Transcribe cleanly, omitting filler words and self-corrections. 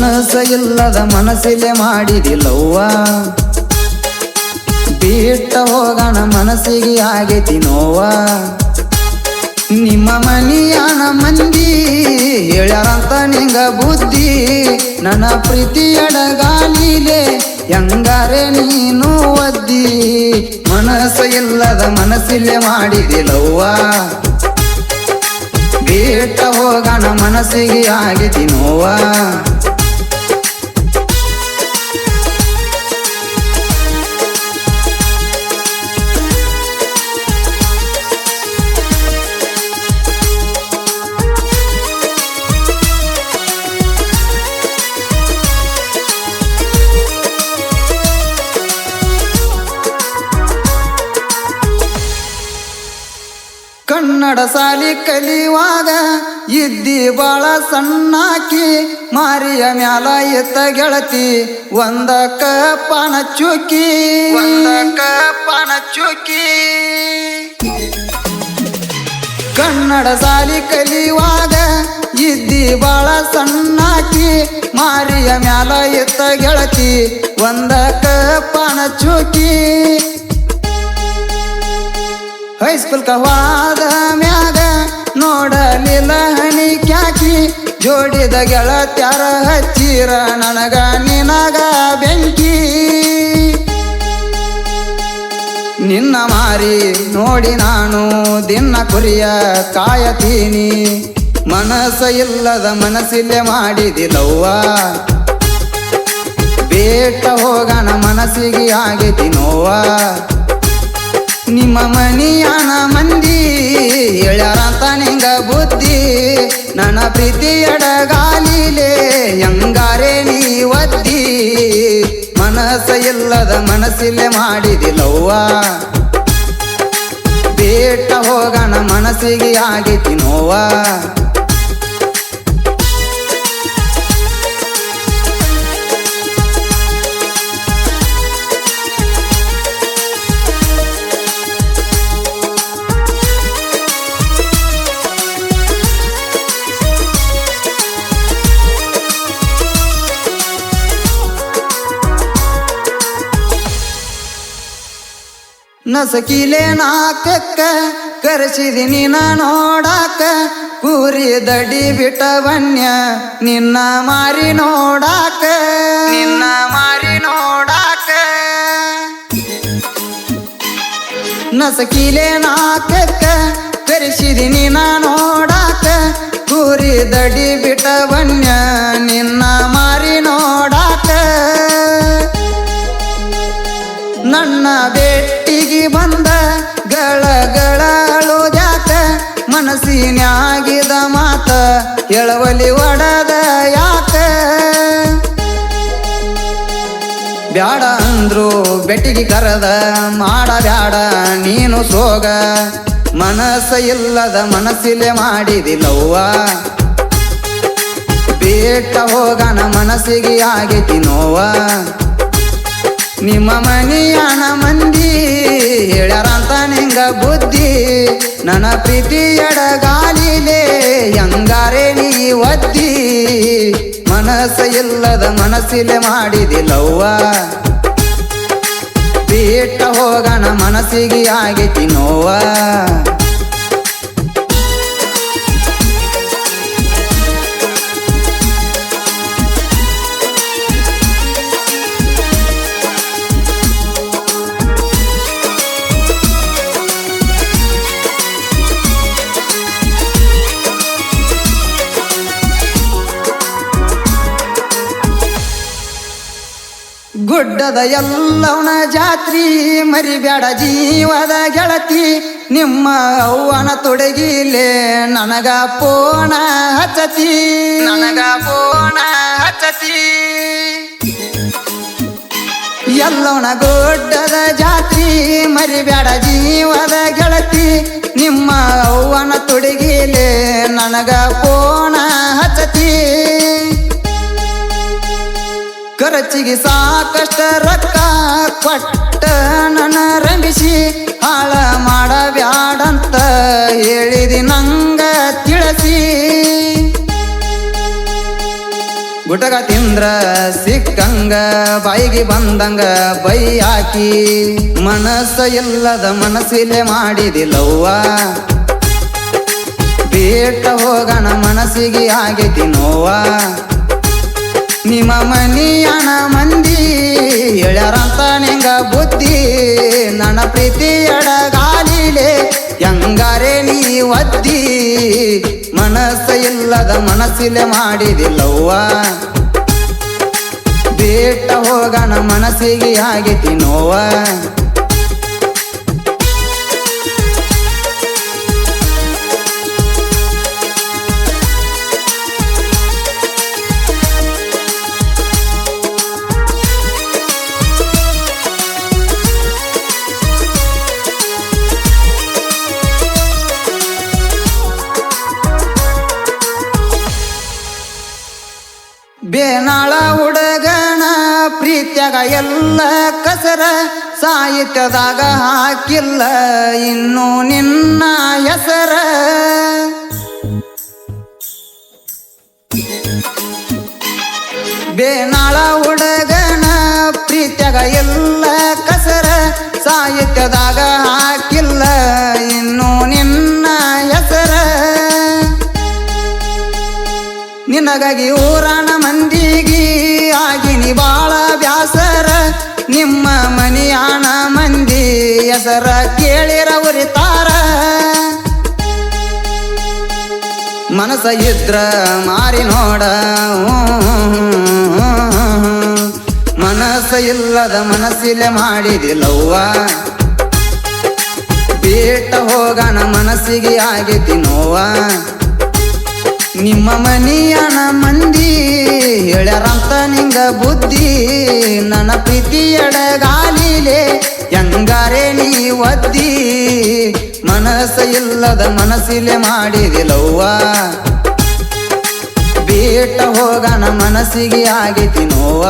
ಮನಸ್ಸ ಇಲ್ಲದ ಮನಸ್ಸಿಲೆ ಮಾಡಿದಿಲ್ಲವ್ವ ಬಿಟ್ಟ ಹೋಗಣ ಮನಸ್ಸಿಗೆ ಆಗೈತಿ ನೋವ ನಿಮ್ಮ ಮನಿಯಾನ ಮಂದಿ ಹೇಳ್ಯಾರಂತ ನಿಂಗ ಬುದ್ಧಿ ನನ್ನ ಪ್ರೀತಿಯಡಗಾಲಿಲೆ ಹೆಂಗಾರೆ ನೀನು ಒದ್ದಿ ಮನಸ್ಸ ಇಲ್ಲದ ಮನಸ್ಸಿಲೆ ಮಾಡಿದಿಲ್ಲವ್ವ ಬಿಟ್ಟ ಹೋಗಣ ಮನಸ್ಸಿಗೆ ಆಗೈತಿ ನೋವ ಕನ್ನಡ ಸಾಲಿ ಕಲಿಯುವಾಗ ಇದ್ದಿ ಬಾಳ ಸಣ್ಣಾಕಿ ಮಾರಿಯ ಮ್ಯಾಲ ಎತ್ತ ಗೆಳತಿ ಒಂದಕ್ಕ ಪಾನ ಚುಕ್ಕಿ ಕನ್ನಡ ಸಾಲಿ ಕಲಿಯುವಾಗ ಇದ್ದಿ ಬಾಳ ಸಣ್ಣಾಕಿ ಮಾರಿಯ ಮ್ಯಾಲ ಎತ್ತ ಗೆಳತಿ ಒಂದಕ್ಕ ಪಾನ ಚುಕ್ಕಿ ಹೈಸ್ಕೂಲ್ ಕವಾದ ಮ್ಯಾಗ ನೋಡಲಿಲ್ಲ ಹನಿ ಕ್ಯಾಕಿ ಜೋಡಿದ ಗೆಳತ್ಯಾರ ಹಚ್ಚಿರ ನನಗ ನಿನಗ ಬೆಂಕಿ ನಿನ್ನ ಮಾರಿ ನೋಡಿ ನಾನು ದಿನ ಕುರಿಯ ಕಾಯತೀನಿ ಮನಸ್ಸ ಇಲ್ಲದ ಮನಸ್ಸಿಲೆ ಮಾಡಿದಿಲ್ಲವ್ವ ಬೇಟ ಹೋಗಣ ಮನಸ್ಸಿಗೆ ಆಗೈತಿ ನೋವ ನಿಮ್ಮ ಮನಿಯಾನ ಮಂದಿ ಹೇಳ್ಯಾರಂತ ನಿಂಗ ಬುದ್ಧಿ ನನ್ನ ಪ್ರೀತಿಯಡಗಾಲಿಲೆ ಹೆಂಗಾರೆ ನೀ ಒದ್ದಿ ಮನಸ್ಸ ಇಲ್ಲದ ಮನಸ್ಸಿಲೆ ಮಾಡಿದಿಲ್ಲವ್ವ ಬೇಟ ಹೋಗಣ ಮನಸ್ಸಿಗೆ ಆಗೈತಿ ನೋವ ನಸಕಿಲೆ ನಾಕಕ್ಕ ಕರೆಸಿದಿನಿ ನಾ ನೋಡಾಕ ಕೂರಿ ದಡಿ ಬಿಟ್ಟ ಬನ್ಯ ನಿನ್ನ ಮಾರಿ ನೋಡಾಕ ನಸಕಿಲೆ ನಾಕಕ್ಕ ಕರೆಸಿದಿನಿ ನಾ ನೋಡಾಕ ಕೂರಿ ದಡಿ ಬಿಟ್ಟ ಬನ್ಯ ನಿನ್ನ ಮಾರಿ ನೋಡಾಕ ನನ್ನ ಬೆಟ್ಟಿಗೆ ಬಂದ ಗಳಗಳಳು ಜಾಕ ಮನಸ್ಸಿನ್ಯಾಗಿದ ಮಾತ ಎಳವಲಿ ಒಡದ ಯಾಕ ಬ್ಯಾಡ ಅಂದ್ರು ಬೆಟ್ಟಿಗೆ ಕರೆದ ಮಾಡಬ್ಯಾಡ ನೀನು ಸೋಗ ಮನಸ್ಸ ಇಲ್ಲದ ಮನಸ್ಸಿಲೆ ಮಾಡಿದಿಲ್ಲವ್ವ ಬೇಟ ಹೋಗಣ ಮನಸ್ಸಿಗೆ ಆಗೈತಿ ನೋವ ನಿಮ್ಮ ಮನಿಯಾನ ಮಂದಿ ಹೇಳ್ಯಾರಂತ ನಿಂಗ ಬುದ್ಧಿ ನನ್ನ ಪ್ರೀತಿಯಡಗಾಲಿಲೆ ಹೆಂಗಾರೆ ನೀ ಒದ್ದಿ ಮನಸ್ಸ ಇಲ್ಲದ ಮನಸ್ಸಿಲೆ ಮಾಡಿದಿಲ್ಲವ್ವ ಬೇಟ ಹೋಗಣ ಮನಸ್ಸಿಗೆ ಆಗೈತಿ ನೋವ ಗುಡ್ಡದ ಎಲ್ಲವನ ಜಾತ್ರಿ ಮರಿಬ್ಯಾಡ ಜೀವದ ಗೆಳತಿ ನಿಮ್ಮ ಅವ್ವನ ತೊಡಗಿಲೆ ನನಗ ಪೋಣ ಹಚ್ಚತಿ ಎಲ್ಲವನ ಗುಡ್ಡದ ಜಾತ್ರಿ ಮರಿಬ್ಯಾಡ ಜೀವದ ಗೆಳತಿ ನಿಮ್ಮ ಅವ್ವನ ತೊಡಗಿಲೆ ನನಗ ಪೋಣ ಹಚ್ಚತಿ ಖರ್ಚಿಗೆ ಸಾಕಷ್ಟ ರೊಕ್ಕ ಕೊಟ್ಟ ನನ್ನ ರಂಗಿಸಿ ಹಾಳ ಮಾಡಬ್ಯಾಡಂತ ಹೇಳಿದಿ ನಂಗ ತಿಳಿಸಿ ಗುಟಕ ತಿಂದ್ರ ಸಿಕ್ಕಂಗ ಬಾಯಿಗೆ ಬಂದಂಗ ಬೈ ಹಾಕಿ ಮನಸ್ಸ ಇಲ್ಲದ ಮನಸ್ಸಿಲೆ ಮಾಡಿದಿಲ್ಲವ್ವ ಬೇಟ ಹೋಗಣ ಮನಸ್ಸಿಗೆ ಆಗೈತಿ ನೋವ ನಿಮ್ಮ ಮನಿಯಣ ಮಂದಿ ಹೇಳ್ಯಾರಂತ ನಿಂಗ ಬುದ್ಧಿ ನನ್ನ ಪ್ರೀತಿ ಎಡಗಾಲಿಲೆ ಹೆಂಗಾರೆ ನೀ ಒದ್ದಿ ಮನಸ್ಸ ಇಲ್ಲದ ಮನಸ್ಸಿಲೆ ಮಾಡಿದಿಲ್ಲವ್ವ ಬೇಟ ಹೋಗಣ ಮನಸ್ಸಿಗೆ ಆಗೈತಿ ನೋವ ಬೇನಾಳ ಹುಡುಗನ ಪ್ರೀತ್ಯಾಗ ಎಲ್ಲ ಕಸರ ಸಾಹಿತ್ಯದಾಗ ಹಾಕಿಲ್ಲ ಇನ್ನು ನಿನ್ನ ಹೆಸರ ಬೇನಾಳ ಹುಡುಗನ ಪ್ರೀತ್ಯಾಗ ಎಲ್ಲ ಕಸರ ಸಾಹಿತ್ಯದಾಗ ಹಾಕಿಲ್ಲ ಇನ್ನು ನಿನ್ನ ಹೆಸರ ನಿನಗಾಗಿ ಊರಾಣ ಮಂದಿಗಿ ಆಗಿನಿ ಬಾಳ ಬ್ಯಾಸರ ನಿಮ್ಮ ಮನಿಯಾಣ ಮಂದಿ ಹೆಸರ ಕೇಳಿರ ಉರಿತಾರ ಮನಸ ಇದ್ರ ಮಾರಿ ನೋಡ ಮನಸ್ಸ ಇಲ್ಲದ ಮನಸ್ಸಿಲೆ ಮಾಡಿದಿಲ್ಲವ್ವ ಬೇಟ ಹೋಗಣ ಮನಸ್ಸಿಗೆ ಆಗೈತಿ ನೋವ ನಿಮ್ಮ ಮನಿಯಣ ಮಂದಿ ಹೇಳ್ಯಾರಂತ ನಿಂಗ ಬುದ್ಧಿ ನನ್ನ ಪ್ರೀತಿ ಎಡಗಾಲಿಲೆ ಹೆಂಗಾರೆ ನೀ ಒದ್ದಿ ಮನಸ್ಸ ಇಲ್ಲದ ಮನಸ್ಸಿಲೆ ಮಾಡಿದಿಲ್ಲವ್ವ ಬೇಟ ಹೋಗಣ ಮನಸ್ಸಿಗೆ ಆಗೈತಿ ನೋವ